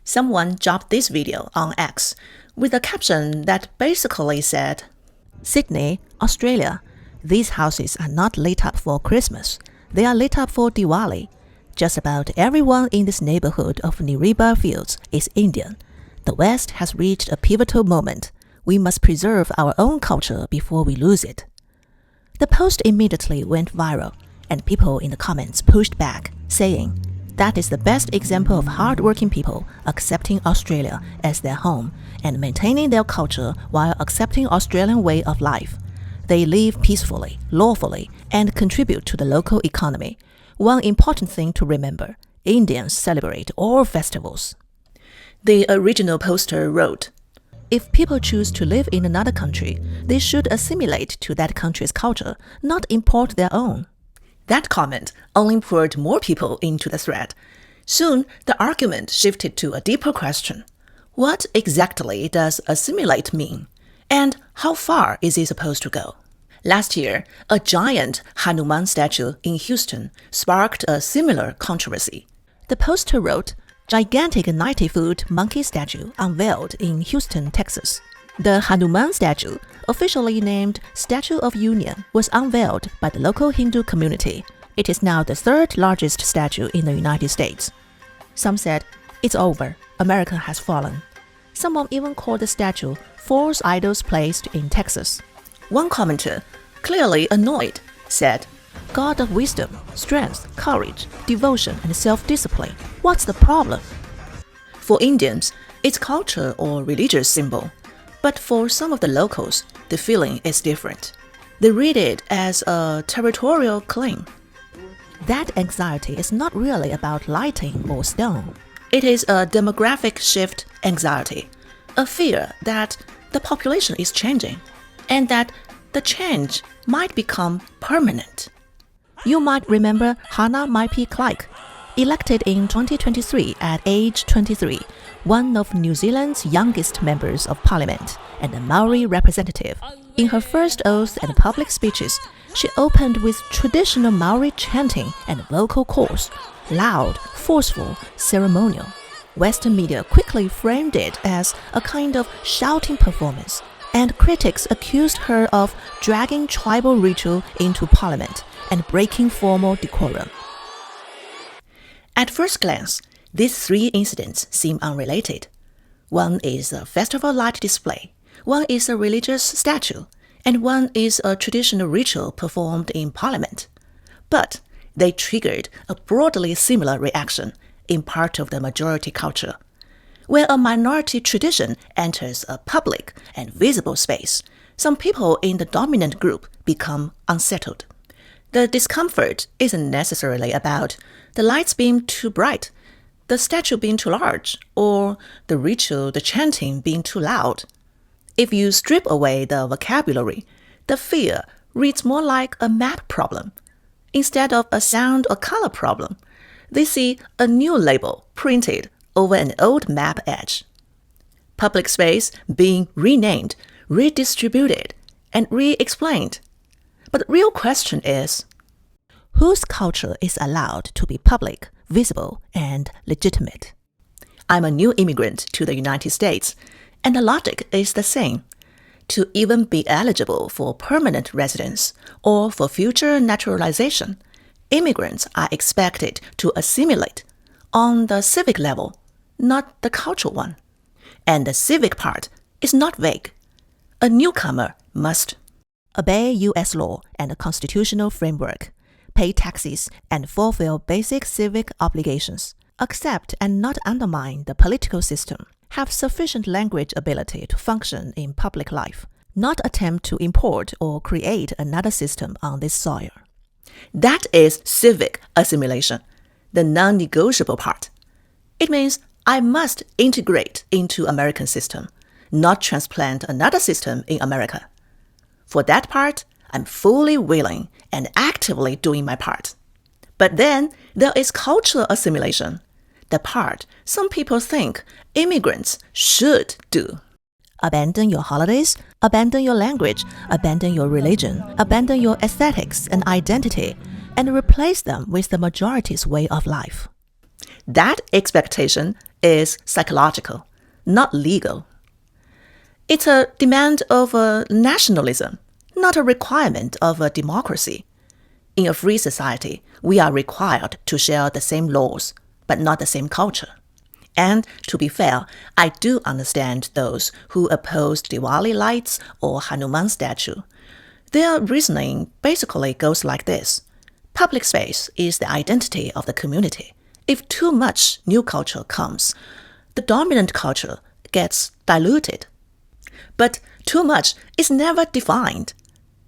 Someone dropped this video on X with a caption that basically said, "Sydney, Australia. These houses are not lit up for Christmas. They are lit up for Diwali. Just about everyone in this neighbourhood of Niriba Fields is Indian. The West has reached a pivotal moment. We must preserve our own culture before we lose it." The post immediately went viral, and people in the comments pushed back, saying, "That is the best example of hard-working people accepting Australia as their home and maintaining their culture while accepting Australian way of life. They live peacefully, lawfully, and contribute to the local economy. One important thing to remember, Indians celebrate all festivals." The original poster wrote, "If people choose to live in another country, they should assimilate to that country's culture, not import their own." That comment only poured more people into the thread. Soon, the argument shifted to a deeper question. What exactly does assimilate mean? And how far is it supposed to go? Last year, a giant Hanuman statue in Houston sparked a similar controversy. The poster wrote, "Gigantic 90-foot monkey statue unveiled in Houston, Texas." The Hanuman statue, officially named Statue of Union, was unveiled by the local Hindu community. It is now the third largest statue in the United States. Some said, "It's over. America has fallen." Someone even called the statue "false idols placed in Texas." One commenter, clearly annoyed, said, "God of wisdom, strength, courage, devotion, and self-discipline. What's the problem?" For Indians, it's culture or religious symbol. But for some of the locals, the feeling is different. They read it as a territorial claim. That anxiety is not really about lighting or stone. It is a demographic shift anxiety, a fear that the population is changing, and that the change might become permanent. You might remember Hanuman MP, elected in 2023 at age 23, one of New Zealand's youngest members of parliament and a Māori representative. In her first oath and public speeches, she opened with traditional Māori chanting and vocal calls, loud, forceful, ceremonial. Western media quickly framed it as a kind of shouting performance, and critics accused her of dragging tribal ritual into parliament and breaking formal decorum. At first glance, these three incidents seem unrelated. One is a festival light display, one is a religious statue, and one is a traditional ritual performed in parliament. But they triggered a broadly similar reaction in part of the majority culture. When a minority tradition enters a public and visible space, some people in the dominant group become unsettled. The discomfort isn't necessarily about the lights being too bright, the statue being too large, or the ritual, the chanting being too loud. If you strip away the vocabulary, the fear reads more like a map problem. Instead of a sound or color problem, they see a new label printed over an old map edge. Public space being renamed, redistributed, and re-explained. But the real question is, whose culture is allowed to be public, visible, and legitimate? I'm a new immigrant to the United States, and the logic is the same. To even be eligible for permanent residence or for future naturalization, immigrants are expected to assimilate on the civic level, not the cultural one. And the civic part is not vague. A newcomer must obey U.S. law and the constitutional framework, pay taxes and fulfill basic civic obligations, accept and not undermine the political system, have sufficient language ability to function in public life, not attempt to import or create another system on this soil. That is civic assimilation, the non-negotiable part. It means I must integrate into American system, not transplant another system in America. For that part, I'm fully willing and actively doing my part. But then there is cultural assimilation, the part some people think immigrants should do. Abandon your holidays, abandon your language, abandon your religion, abandon your aesthetics and identity, and replace them with the majority's way of life. That expectation is psychological, not legal. It's a demand of a nationalism, not a requirement of a democracy. In a free society, we are required to share the same laws, but not the same culture. And to be fair, I do understand those who oppose Diwali lights or Hanuman statue. Their reasoning basically goes like this. Public space is the identity of the community. If too much new culture comes, the dominant culture gets diluted. But too much is never defined.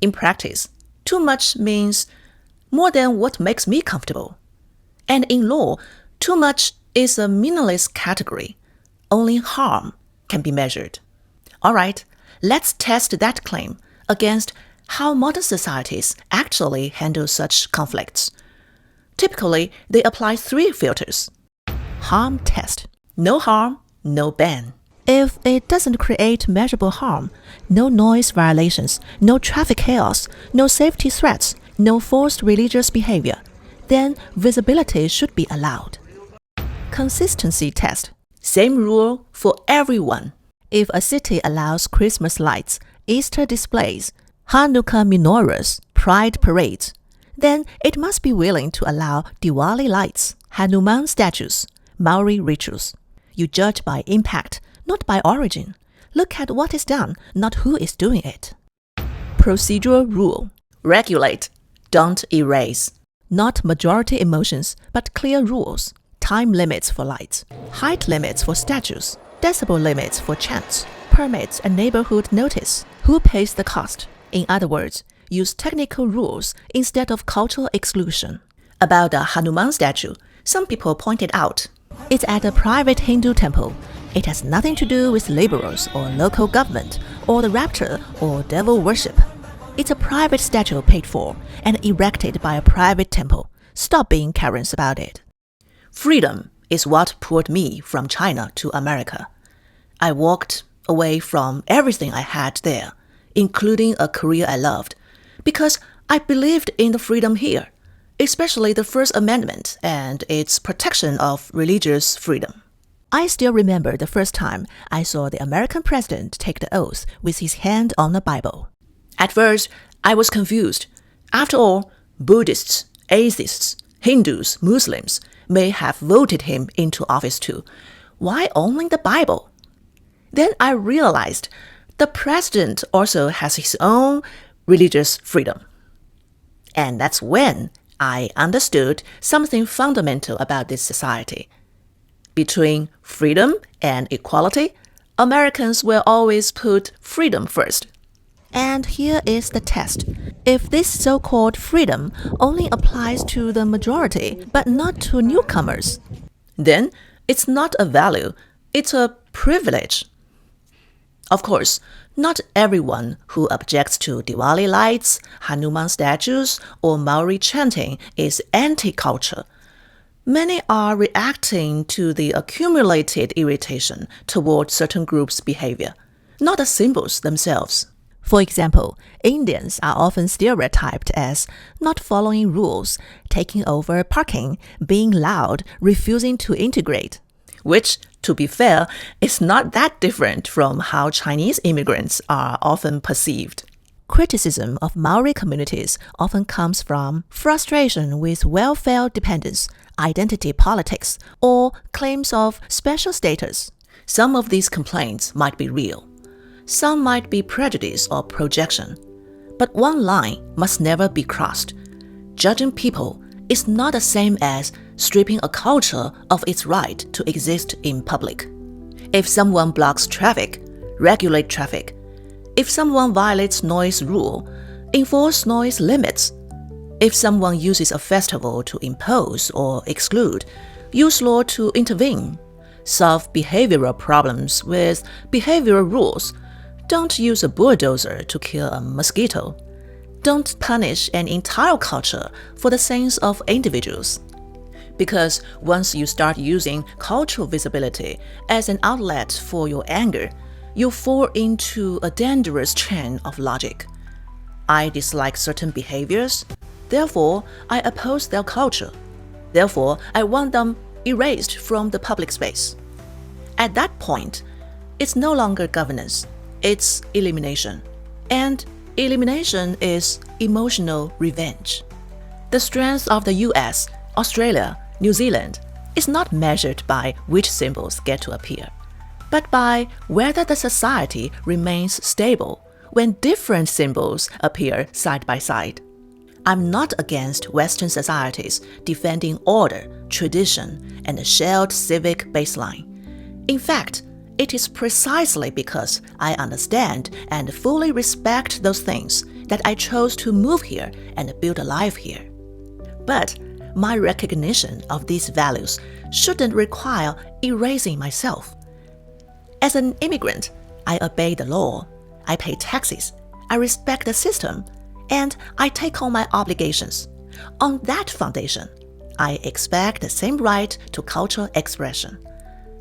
In practice, too much means more than what makes me comfortable. And in law, too much is a meaningless category. Only harm can be measured. All right, let's test that claim against how modern societies actually handle such conflicts. Typically, they apply 3 filters. Harm test. No harm, no ban. If it doesn't create measurable harm, no noise violations, no traffic chaos, no safety threats, no forced religious behavior, then visibility should be allowed. Consistency test. Same rule for everyone. If a city allows Christmas lights, Easter displays, Hanukkah menorahs, pride parades, then it must be willing to allow Diwali lights, Hanuman statues, Maori rituals. You judge by impact, not by origin. Look at what is done, not who is doing it. Procedural rule. Regulate, don't erase. Not majority emotions, but clear rules. Time limits for lights, height limits for statues, decibel limits for chants, permits and neighborhood notice. Who pays the cost? In other words, use technical rules instead of cultural exclusion. About the Hanuman statue, some people pointed out, it's at a private Hindu temple. It has nothing to do with liberals or local government or the rapture or devil worship. It's a private statue paid for and erected by a private temple. Stop being Karens about it. Freedom is what pulled me from China to America. I walked away from everything I had there, including a career I loved, because I believed in the freedom here, especially the First Amendment and its protection of religious freedom. I still remember the first time I saw the American president take the oath with his hand on the Bible. At first, I was confused. After all, Buddhists, atheists, Hindus, Muslims may have voted him into office too. Why only the Bible? Then I realized the president also has his own religious freedom. And that's when I understood something fundamental about this society. Between freedom and equality, Americans will always put freedom first. And here is the test. If this so-called freedom only applies to the majority, but not to newcomers, then it's not a value, it's a privilege. Of course, not everyone who objects to Diwali lights, Hanuman statues, or Maori chanting is anti-culture. Many are reacting to the accumulated irritation toward certain groups' behavior, not the symbols themselves. For example, Indians are often stereotyped as not following rules, taking over parking, being loud, refusing to integrate, which, to be fair, is not that different from how Chinese immigrants are often perceived. Criticism of Maori communities often comes from frustration with welfare dependence, identity politics, or claims of special status. Some of these complaints might be real. Some might be prejudice or projection. But one line must never be crossed. Judging people is not the same as stripping a culture of its right to exist in public. If someone blocks traffic, regulate traffic. If someone violates noise rule, enforce noise limits. If someone uses a festival to impose or exclude, use law to intervene. Solve behavioral problems with behavioral rules. Don't use a bulldozer to kill a mosquito. Don't punish an entire culture for the sins of individuals. Because once you start using cultural visibility as an outlet for your anger, you fall into a dangerous chain of logic. I dislike certain behaviors, therefore I oppose their culture. Therefore, I want them erased from the public space. At that point, it's no longer governance, it's elimination. And elimination is emotional revenge. The strength of the US, Australia, New Zealand is not measured by which symbols get to appear, but by whether the society remains stable when different symbols appear side by side. I'm not against Western societies defending order, tradition, and a shared civic baseline. In fact, it is precisely because I understand and fully respect those things that I chose to move here and build a life here. But my recognition of these values shouldn't require erasing myself. As an immigrant, I obey the law, I pay taxes, I respect the system, and I take on my obligations. On that foundation, I expect the same right to cultural expression,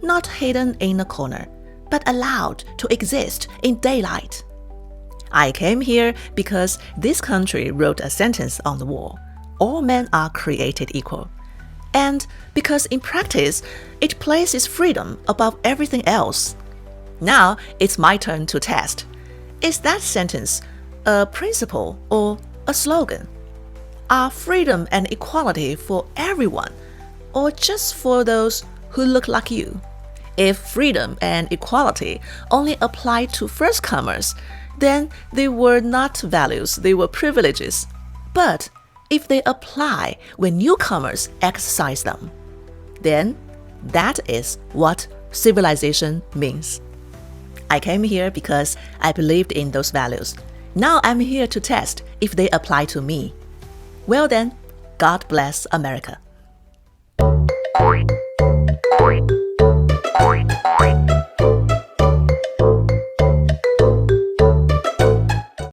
not hidden in a corner, but allowed to exist in daylight. I came here because this country wrote a sentence on the wall: all men are created equal. And because in practice, it places freedom above everything else. Now it's my turn to test. Is that sentence a principle or a slogan? Are freedom and equality for everyone, or just for those who look like you? If freedom and equality only apply to firstcomers, then they were not values, they were privileges. But if they apply when newcomers exercise them, then that is what civilization means. I came here because I believed in those values. Now I'm here to test if they apply to me. Well then, God bless America.